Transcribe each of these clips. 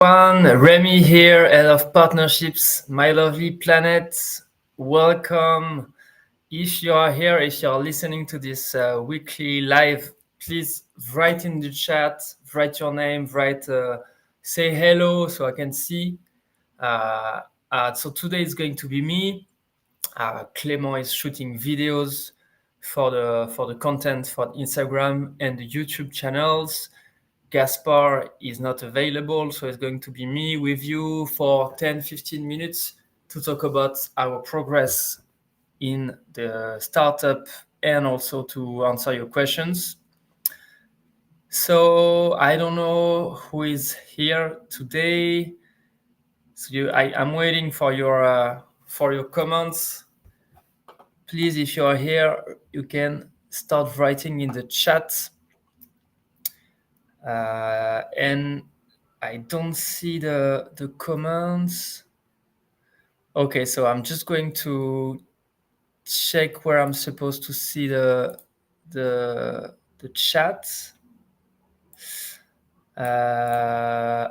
Remy here, head of partnerships, My Lovely Planet. Welcome. If you are here, if you are listening to this weekly live, please write in the chat, write your name, say hello so I can see. So today is going to be me. Clément is shooting videos for the content for Instagram and the YouTube channels. Gaspar is not available, so it's going to be me with you for 10-15 minutes to talk about our progress in the startup and also to answer your questions. So I don't know who is here today. So I'm waiting for your comments. Please, if you are here, you can start writing in the chat. And I don't see the comments. Okay, so I'm just going to check where I'm supposed to see the chat.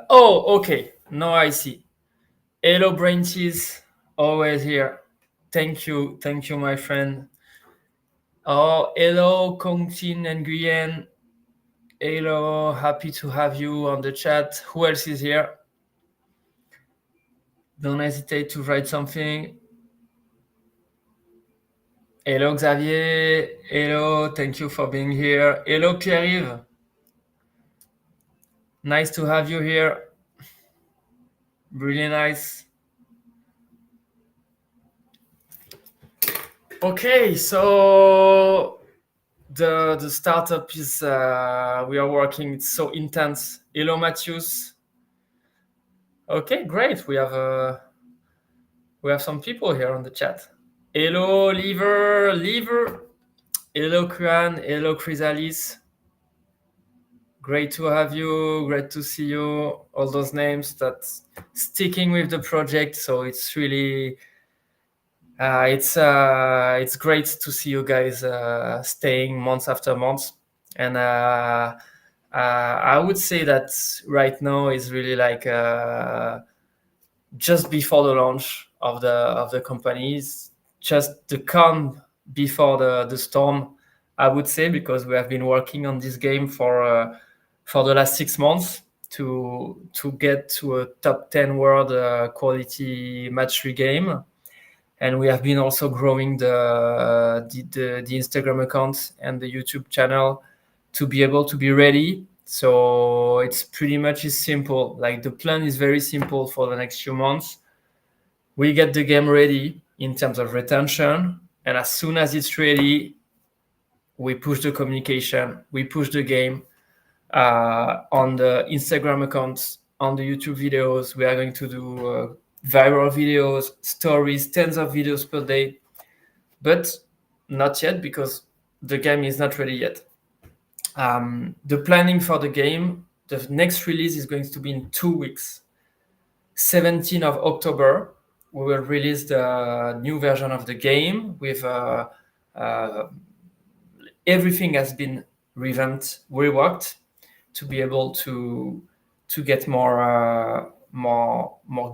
Okay. Now I see. Hello, Brain Cheese, always here. Thank you, my friend. Oh, hello, Kongtin and Nguyen. Hello, happy to have you on the chat. Who else is here? Don't hesitate to write something. Hello, Xavier. Hello, thank you for being here. Hello, Pierre-Yves. Nice to have you here. Really nice. Okay, so the startup is we are working. It's so intense. Hello, Matthias. Okay, great. We have some people here on the chat. Hello, Lever. Hello, Kuan. Hello, Chrysalis. Great to have you. Great to see you. All those names that's sticking with the project. So it's really it's great to see you guys staying months after months. And I would say that right now is really like just before the launch of the companies, just the calm before the storm, I would say, because we have been working on this game for the last 6 months to get to a top 10 world quality match 3 game. And we have been also growing the Instagram account and the YouTube channel to be able to be ready. So it's pretty much as simple. Like the plan is very simple for the next few months. We get the game ready in terms of retention, and as soon as it's ready, we push the communication, we push the game on the Instagram accounts, on the YouTube videos. We are going to do viral videos, stories, tens of videos per day, but not yet because the game is not ready yet. The planning for the game, the next release is going to be in 2 weeks. 17th of October, we will release the new version of the game with everything has been revamped, reworked to be able to get more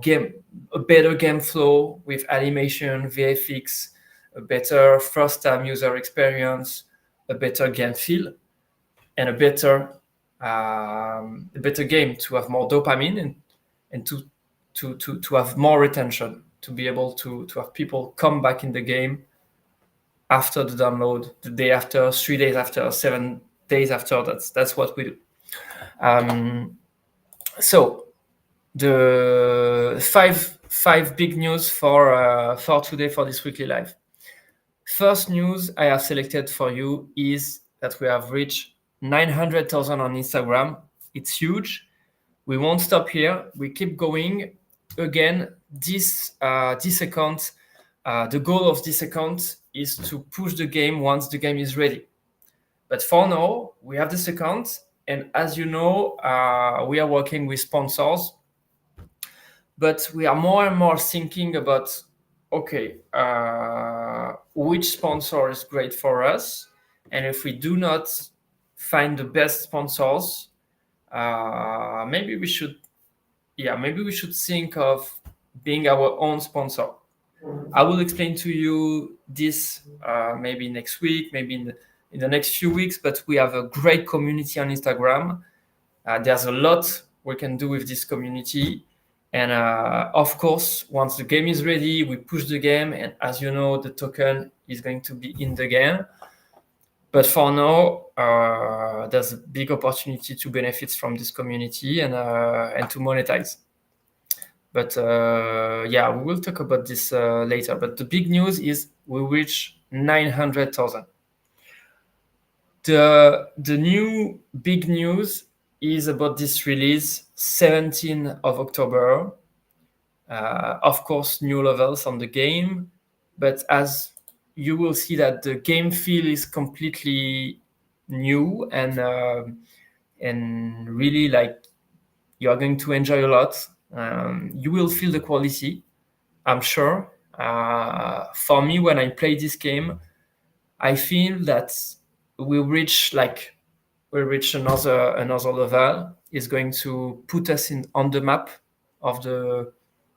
game, a better game flow with animation, VFX, a better first time user experience, a better game feel, and a better game to have more dopamine and to have more retention, to be able to have people come back in the game after the download, the day after, 3 days after, 7 days after. That's what we do. So the five big news for today, for this weekly live. First news I have selected for you is that we have reached 900,000 on Instagram. It's huge. We won't stop here. We keep going. Again, this account, the goal of this account is to push the game once the game is ready. But for now, we have this account, and as you know, we are working with sponsors. But we are more and more thinking about, okay, which sponsor is great for us, and if we do not find the best sponsors, maybe we should yeah, maybe we should think of being our own sponsor. I will explain to you this maybe next week, maybe in the next few weeks, but we have a great community on Instagram. There's a lot we can do with this community. And of course, once the game is ready, we push the game. And as you know, the token is going to be in the game. But for now, there's a big opportunity to benefit from this community and to monetize. But yeah, we will talk about this later. But the big news is we reach 900,000. The new big news is about this release, 17th of October. Of course, new levels on the game, but as you will see that the game feel is completely new and really like you are going to enjoy a lot. You will feel the quality, I'm sure. For me, when I play this game, I feel that we reach another level. Is going to put us on the map of the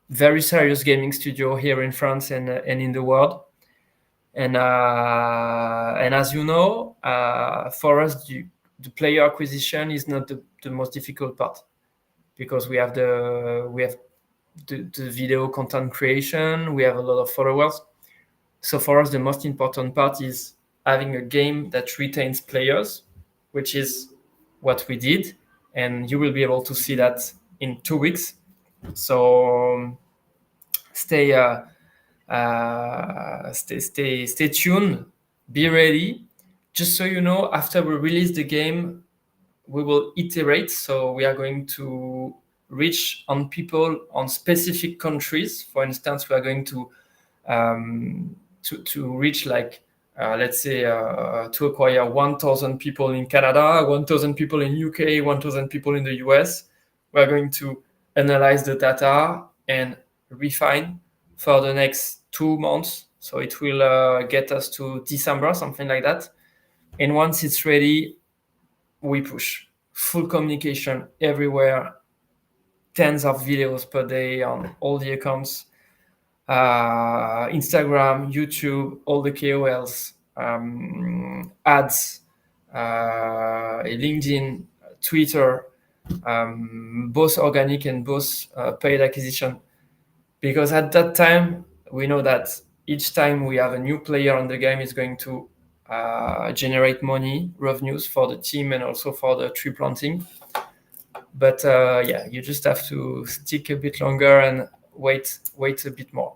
very serious gaming studio here in France and in the world. And as you know, for us, the player acquisition is not the most difficult part, because we have the video content creation, we have a lot of followers. So for us, the most important part is having a game that retains players, which is what we did, and you will be able to see that in 2 weeks. So stay tuned, be ready. Just so you know, after we release the game, we will iterate. So we are going to reach on people on specific countries. For instance, we are going to reach let's say to acquire 1,000 people in Canada, 1,000 people in UK, 1,000 people in the US. We are going to analyze the data and refine for the next 2 months. So it will get us to December, something like that. And once it's ready, we push full communication everywhere, tens of videos per day on all the accounts, Instagram, YouTube, all the KOLs, ads, LinkedIn, Twitter, both organic and both paid acquisition. Because at that time, we know that each time we have a new player on the game is going to generate money, revenues for the team and also for the tree planting. But yeah, you just have to stick a bit longer and wait a bit more.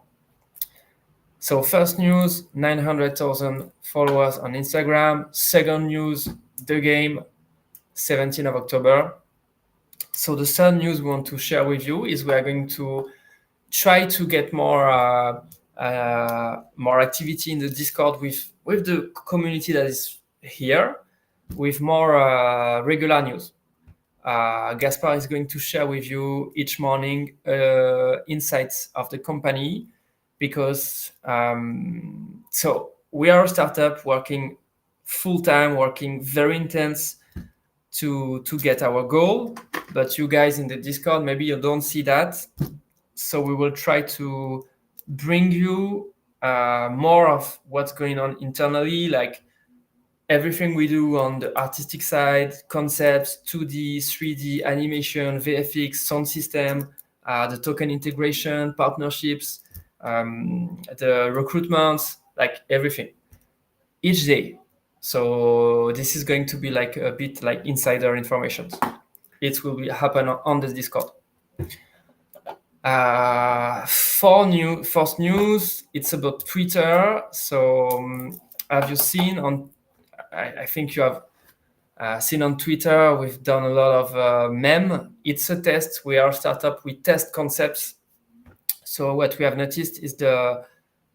So first news, 900,000 followers on Instagram. Second news, the game, 17th of October. So the third news we want to share with you is we are going to try to get more activity in the Discord with the community that is here, with more regular news. Gaspar is going to share with you each morning insights of the company, because so we are a startup working full-time, working very intense to get our goal, but you guys in the Discord, maybe you don't see that. So we will try to bring you more of what's going on internally, like everything we do on the artistic side, concepts, 2D, 3D, animation, VFX, sound system, the token integration, partnerships, the recruitment, like everything, each day. So this is going to be like a bit like insider information. It will happen on the Discord. First news, it's about Twitter. So have you seen on, I think you have seen on Twitter, we've done a lot of meme. It's a test. We are a startup, we test concepts. So what we have noticed is the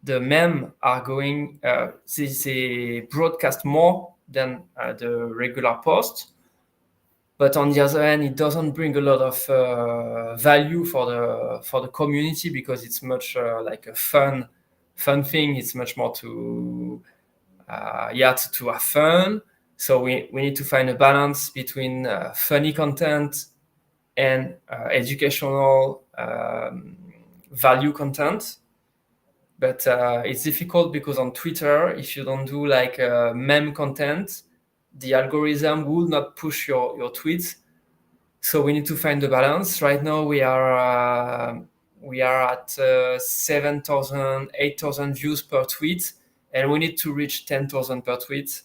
meme are going, they broadcast more than the regular post. But on the other hand, it doesn't bring a lot of value for the community, because it's much like a fun thing. It's much more to have fun. So we need to find a balance between funny content, and educational value content. But it's difficult because on Twitter, if you don't do like meme content, the algorithm will not push your tweets. So we need to find the balance. Right now we are at 7,000, 8,000 views per tweet, and we need to reach 10,000 per tweet.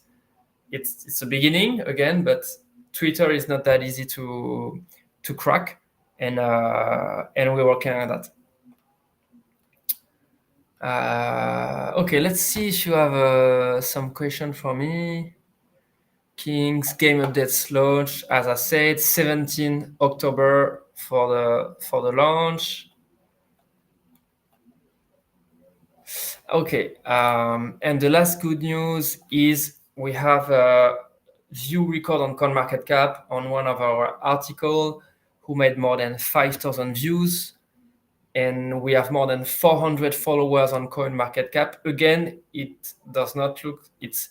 It's a beginning again, but Twitter is not that easy to crack, and we're working on that. Okay, let's see if you have some question for me. Kings game updates launch, as I said, 17 October for the launch. Okay, and the last good news is we have a view record on CoinMarketCap on one of our article who made more than 5,000 views, and we have more than 400 followers on CoinMarketCap. Again, it does not look, it's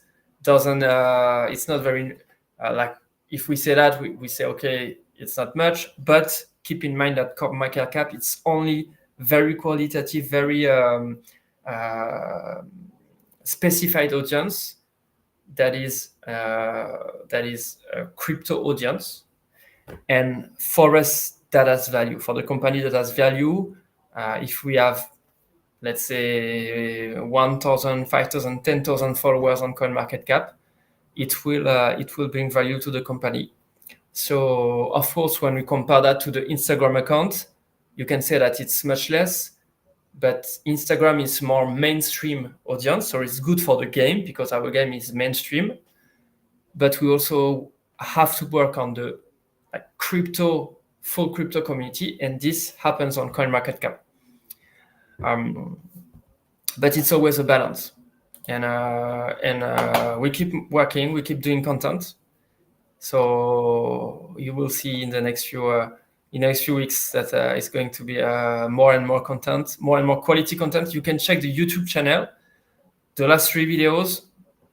not very like if we say that we say okay, it's not much, but keep in mind that CoinMarketCap, it's only very qualitative, very specified audience that is a crypto audience, and for us that has value. For the company that has value, if we have, let's say, 1,000, 5,000, 10,000 followers on CoinMarketCap, it will bring value to the company. So of course, when we compare that to the Instagram account, you can say that it's much less, but Instagram is more mainstream audience, so it's good for the game because our game is mainstream. But we also have to work on the full crypto community, and this happens on CoinMarketCap. But it's always a balance, and we keep working, we keep doing content. So you will see in the next few weeks that it's going to be more and more content, more and more quality content. You can check the YouTube channel, the last 3 videos.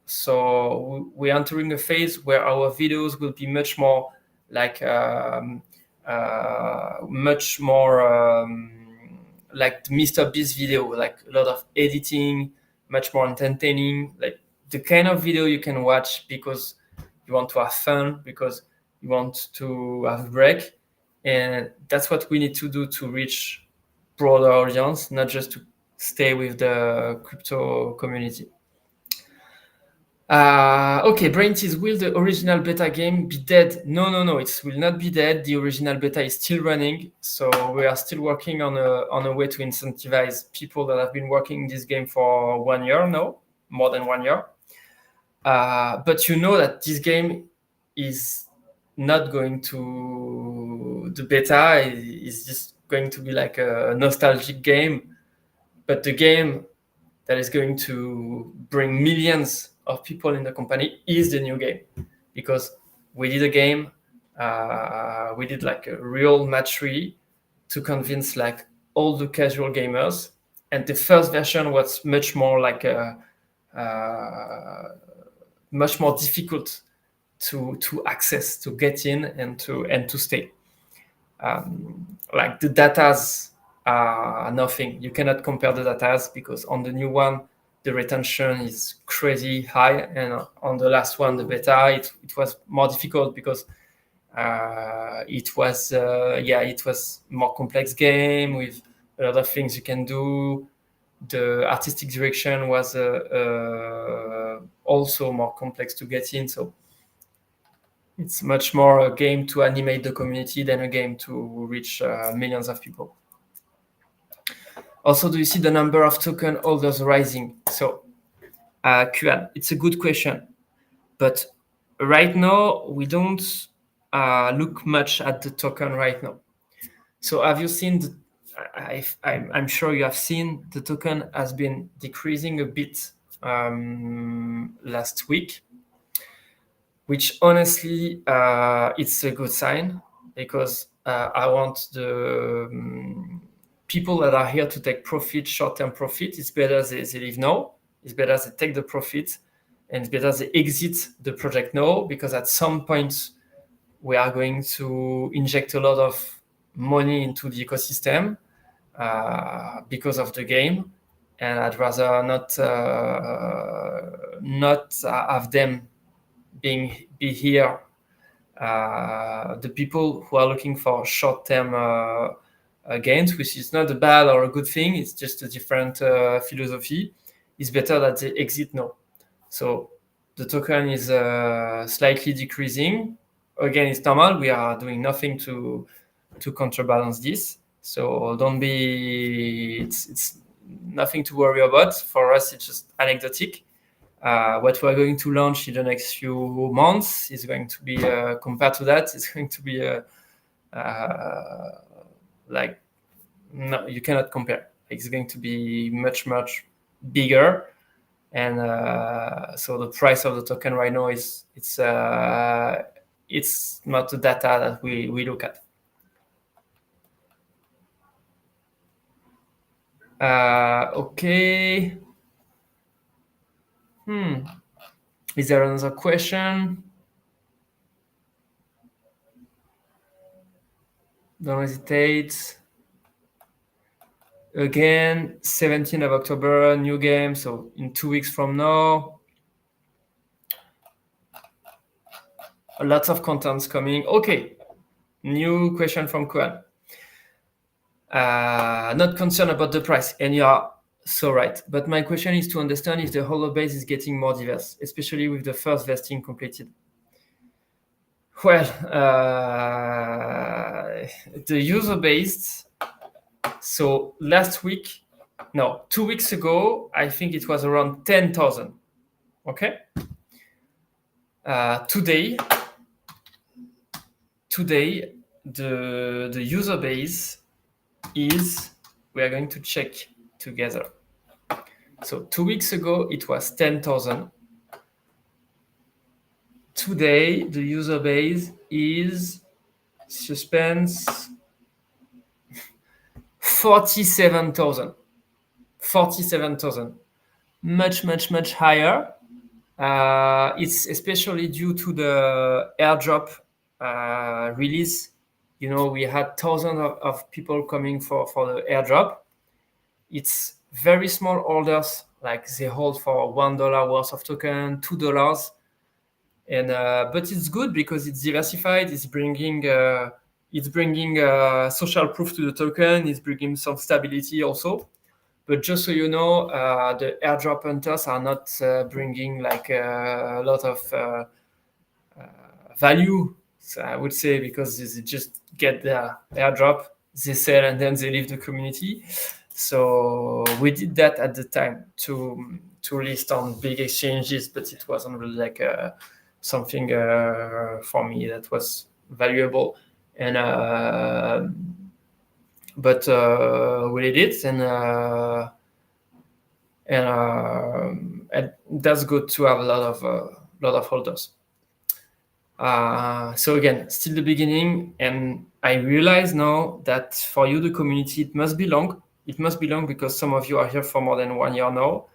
So we're entering a phase where our videos will be much more like like the Mr. Beast video, like a lot of editing, much more entertaining, like the kind of video you can watch because you want to have fun, because you want to have a break. And that's what we need to do to reach broader audience, not just to stay with the crypto community. Okay, Braintease, will the original beta game be dead? No, it will not be dead. The original beta is still running, so we are still working on a way to incentivize people that have been working in this game for 1 year now, more than 1 year. But you know that this game is not going to, the beta is just going to be like a nostalgic game, but the game that is going to bring millions of people in the company is the new game, because we did a game, we did like a real match 3 to convince like all the casual gamers, and the first version was much more like much more difficult to access, to get in, and to stay. Like the datas are nothing. You cannot compare the datas because on the new one the retention is crazy high, and on the last one, the beta, it was more difficult because it was more complex game with a lot of things you can do. The artistic direction was also more complex to get in, so it's much more a game to animate the community than a game to reach millions of people. Also, do you see the number of token holders rising? So, Kuan, it's a good question, but right now we don't look much at the token right now. So, have you seen? I'm sure you have seen the token has been decreasing a bit last week, which honestly it's a good sign, because I want the people that are here to take profit, short-term profit. It's better they leave now. It's better they take the profit, and it's better they exit the project now, because at some point we are going to inject a lot of money into the ecosystem because of the game, and I'd rather not have them be here. The people who are looking for short-term gains, which is not a bad or a good thing, it's just a different philosophy. It's better that they exit now. So the token is slightly decreasing. Again, it's normal. We are doing nothing to counterbalance this. So don't be. It's nothing to worry about. For us, it's just anecdotic. What we're going to launch in the next few months is going to be compared to that. It's going to be like no, you cannot compare. It's going to be much bigger. And so the price of the token right now is it's not the data that we look at. Okay. Is there another question? Don't hesitate. Again, 17th of October, new game. So in 2 weeks from now, lots of contents coming. Okay, new question from Kuan. Not concerned about the price, and you are so right. But my question is to understand if the holder base is getting more diverse, especially with the first vesting completed. Well, the user base. So 2 weeks ago, I think it was around 10,000. Okay. Today, the user base is, we are going to check together. So 2 weeks ago, it was 10,000. Today, the user base is, suspense, 47,000. 47,000. Much higher. It's especially due to the airdrop release. You know, we had thousands of people coming for the airdrop. It's very small orders, like they hold for $1 worth of token, $2, and but it's good because it's diversified. It's bringing social proof to the token. It's bringing some stability also. But just so you know, the airdrop hunters are not bringing like a lot of value, so I would say, because they just get their airdrop, they sell, and then they leave the community. So we did that at the time to list on big exchanges, but it wasn't really like something for me that was valuable. And but we did it, and that's good to have a lot of holders. So again, still the beginning, and I realize now that for you, the community, it must be long. It must be long because some of you are here for more than 1 year now.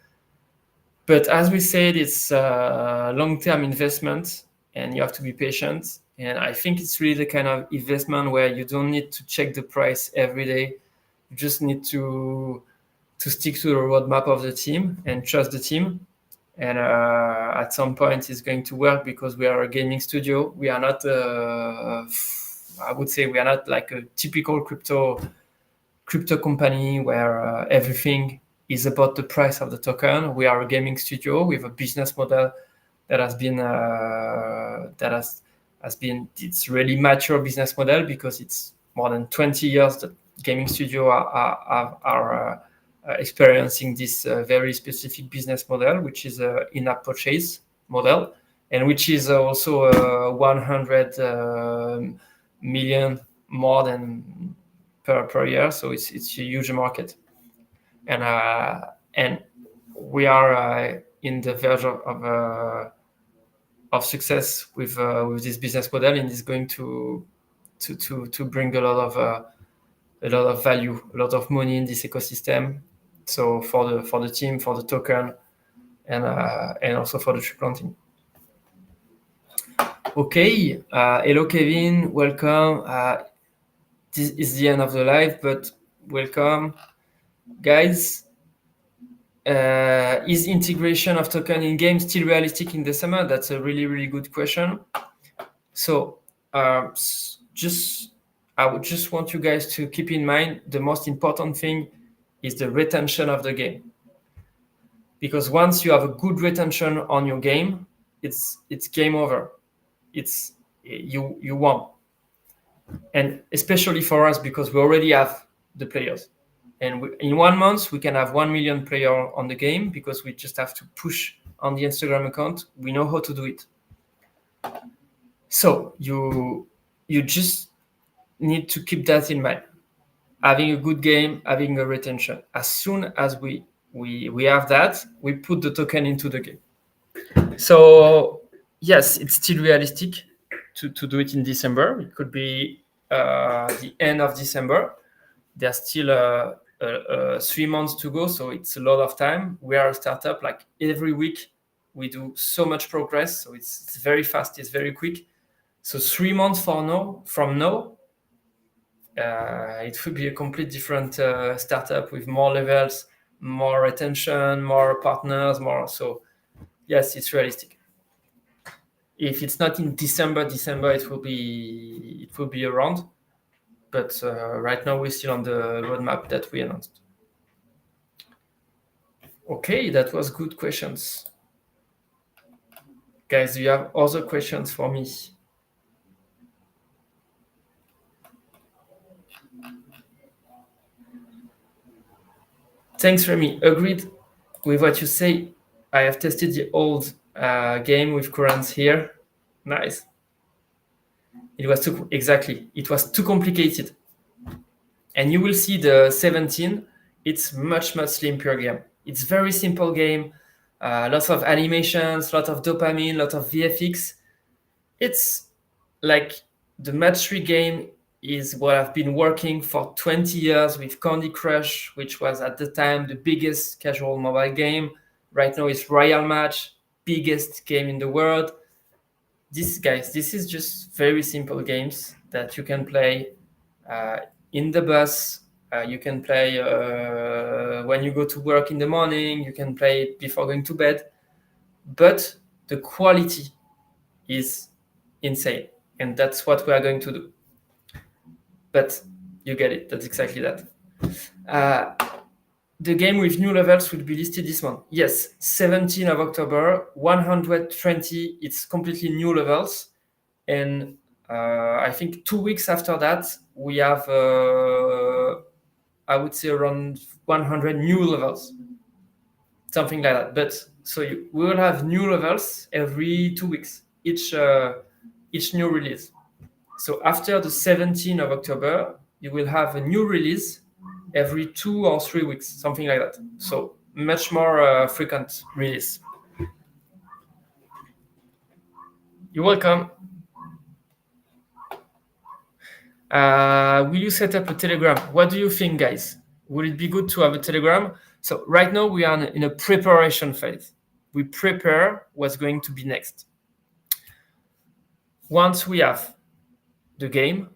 But as we said, it's a long-term investment, and you have to be patient. And I think it's really the kind of investment where you don't need to check the price every day. You just need to stick to the roadmap of the team and trust the team. And at some point, it's going to work because we are a gaming studio. We are not, I would say, we are not like a typical crypto company where everything is about the price of the token. We are a gaming studio with a business model that has been it's really mature business model because it's more than 20 years that gaming studio are experiencing this very specific business model, which is a in-app purchase model, and which is also 100 million more than per year. So it's a huge market, and we are in the verge of success with this business model, and it's going to bring a lot of value, a lot of money in this ecosystem. So for the team, for the token, and also for the Triplan team. Okay, hello Kevin, welcome. This is the end of the live, but welcome, guys. Is integration of token in game still realistic in the summer? That's a really good question. So I would just want you guys to keep in mind the most important thing is the retention of the game. Because once you have a good retention on your game, it's game over. It's you won. And especially for us, because we already have the players. And in 1 month, we can have 1 million players on the game because we just have to push on the Instagram account. We know how to do it. So you just need to keep that in mind. Having a good game, having a retention. As soon as we have that, we put the token into the game. So yes, it's still realistic to do it in December. It could be the end of December. There's still 3 months to go, so it's a lot of time. We are a startup. Like every week, we do so much progress. So it's very fast. It's very quick. So 3 months from now, it will be a complete different startup with more levels, more retention, more partners, more. So yes, it's realistic. If it's not in December, it will be around. But right now we're still on the roadmap that we announced. Okay, that was good questions. Guys, do you have other questions for me? Thanks, Remy. Agreed with what you say. I have tested the old game with currents here. Nice. It was too complicated. And you will see the 17. It's much simpler game. It's very simple game. Lots of animations, lot of dopamine, lot of VFX. It's like the match 3 game is what I've been working for 20 years with Candy Crush, which was at the time the biggest casual mobile game. Right now it's Royal Match, biggest game in the world. This is just very simple games that you can play in the bus. You can play when you go to work in the morning. You can play before going to bed. But the quality is insane. And that's what we are going to do. But you get it. That's exactly that. The game with new levels will be listed this month. Yes, 17th of October, 120. It's completely new levels. And I think 2 weeks after that, we have, I would say, around 100 new levels. Something like that. But so we will have new levels every 2 weeks, each new release. So after the 17th of October, you will have a new release every 2 or 3 weeks, something like that. So much more frequent release. You're welcome. Will you set up a Telegram? What do you think, guys? Would it be good to have a Telegram? So right now we are in a preparation phase. We prepare what's going to be next. Once we have the game,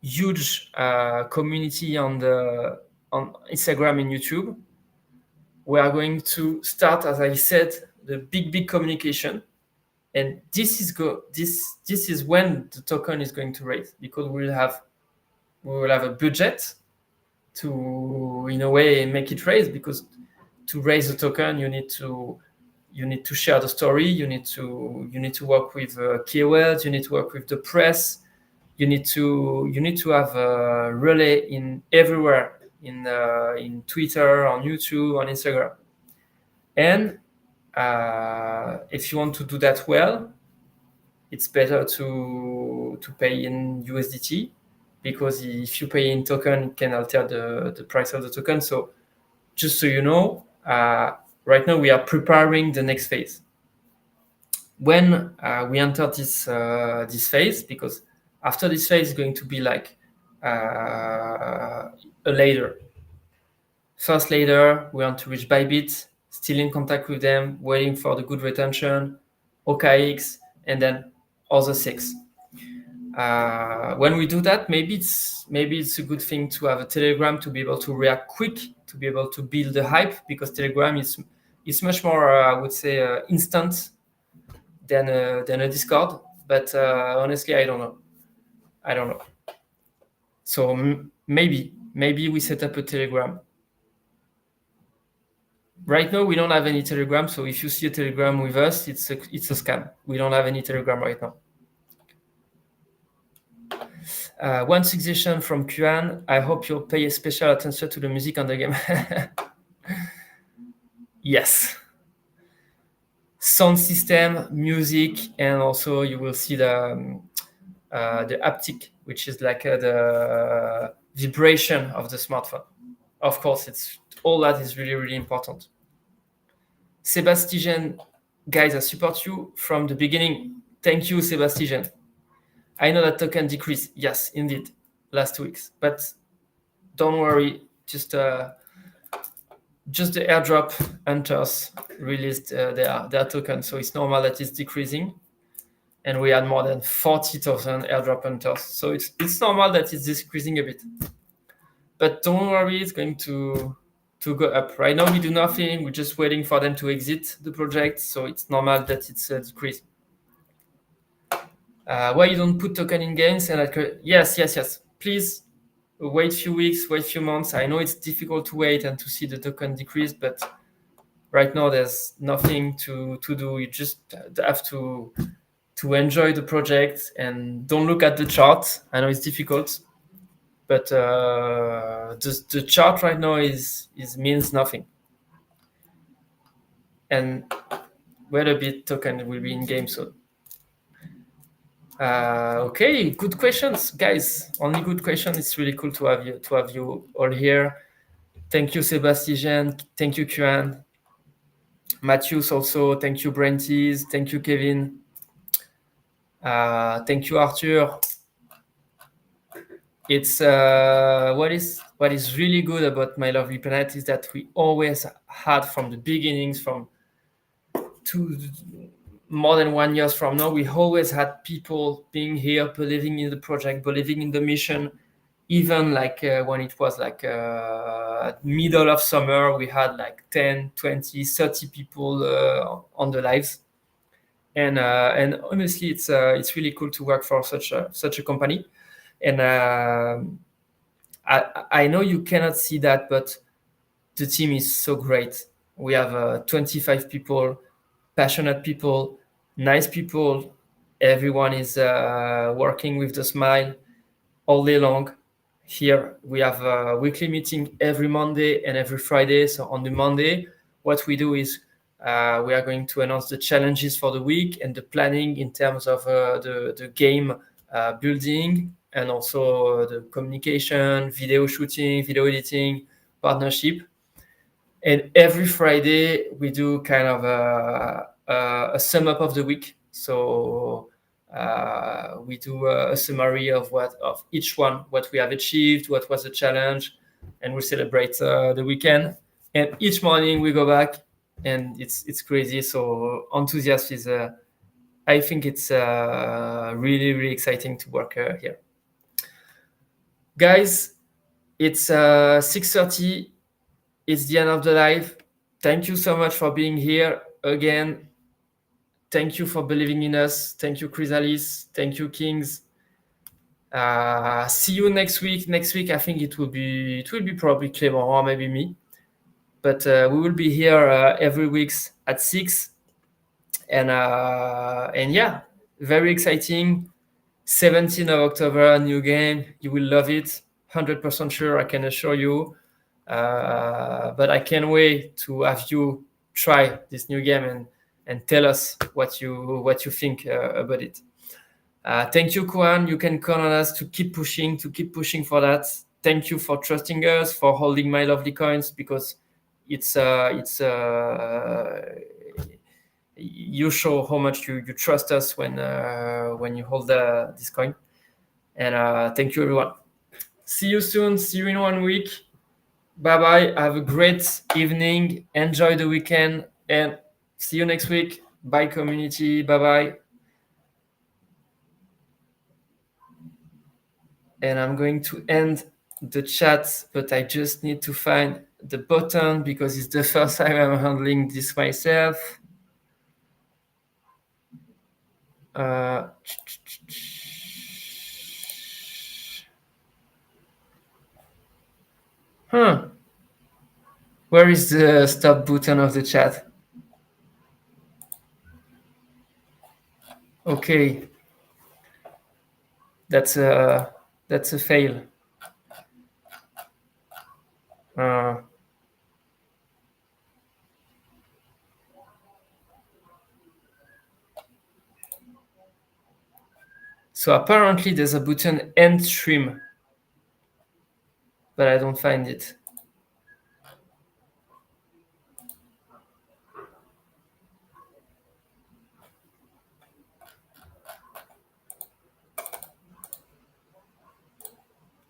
huge community on Instagram and YouTube, we are going to start, as I said, the big communication. And this is when the token is going to raise, because we will have a budget to, in a way, make it raise. Because to raise the token, you need to share the story. You need to work with keywords. You need to work with the press. You need to have a relay in everywhere, in Twitter, on YouTube, on Instagram. And if you want to do that well, it's better to pay in USDT, because if you pay in token, it can alter the price of the token. So just so you know, right now we are preparing the next phase. When we enter this phase, because after this phase is going to be like a later. First later, we want to reach Bybit, still in contact with them, waiting for the good retention, OKX, and then other 6. When we do that, maybe it's a good thing to have a Telegram to be able to react quick, to be able to build the hype, because Telegram is much more, I would say, instant than a Discord. But honestly, I don't know. So maybe we set up a Telegram. Right now, we don't have any Telegram. So if you see a Telegram with us, it's a scam. We don't have any Telegram right now. One suggestion from Kuan: I hope you'll pay special attention to the music on the game. Yes. Sound system, music, and also you will see the haptic, which is like the vibration of the smartphone. Of course, it's all that is really, really important. Sebastian, guys, I support you from the beginning. Thank you, Sebastian. I know that token decreased. Yes, indeed, last 2 weeks. But don't worry, just the airdrop hunters released their token. So it's normal that it's decreasing. And we had more than 40,000 airdrop hunters. So it's normal that it's decreasing a bit. But don't worry, it's going to go up. Right now, we do nothing. We're just waiting for them to exit the project. So it's normal that it's decreasing. Why you don't put token in games? And yes. Please wait a few weeks, wait a few months. I know it's difficult to wait and to see the token decrease, but right now there's nothing to do. You just have to enjoy the project and don't look at the chart. I know it's difficult, but the chart right now is means nothing. And wait a bit, token will be in game soon. Okay, good questions, guys. Only good question. It's really cool to have you all here. Thank you, Sebastian. Thank you, Kuan. Matthews also. Thank you, Brenties. Thank you, Kevin. Thank you, Arthur. It's what is really good about My Lovely Planet is that we always had from the beginnings, from more than 1 year from now, we always had people being here, believing in the project, believing in the mission. Even like when it was like middle of summer, we had like 10, 20, 30 people on the lives. And honestly, it's really cool to work for such a company. And I know you cannot see that, but the team is so great. We have 25 people, passionate people, nice people. Everyone is working with the smile all day long. Here we have a weekly meeting every Monday and every Friday. So on the Monday, what we do is we are going to announce the challenges for the week and the planning in terms of the game building, and also the communication, video shooting, video editing, partnership. And every Friday we do kind of a sum up of the week. So we do a summary of each one, what we have achieved, what was the challenge, and we celebrate the weekend. And each morning we go back, and it's crazy. So enthusiasm is, I think it's really, really exciting to work here. Guys, it's 6:30. It's the end of the live. Thank you so much for being here again. Thank you for believing in us. Thank you, Chrysalis. Thank you, Kings. See you next week. Next week, I think it will be probably Clément or maybe me. But we will be here every week at 6. And yeah, very exciting. 17th of October, new game. You will love it. 100% sure, I can assure you. But I can't wait to have you try this new game and tell us what you think about it. Thank you, Kuan. You can count on us to keep pushing for that. Thank you for trusting us, for holding My Lovely Coins, because it's you show how much you trust us when you hold this coin. And thank you, everyone. See you soon. See you in 1 week. Bye-bye. Have a great evening. Enjoy the weekend, and see you next week. Bye, community. Bye-bye. and I'm going to end the chat, but I just need to find the button because it's the first time I'm handling this myself. Where is the stop button of the chat? Okay, that's a fail. So apparently there's a button end stream, but I don't find it.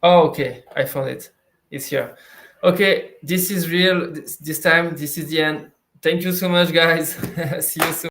Oh, okay, I found it. It's here. Okay, this is real. This time, this is the end. Thank you so much, guys. See you soon.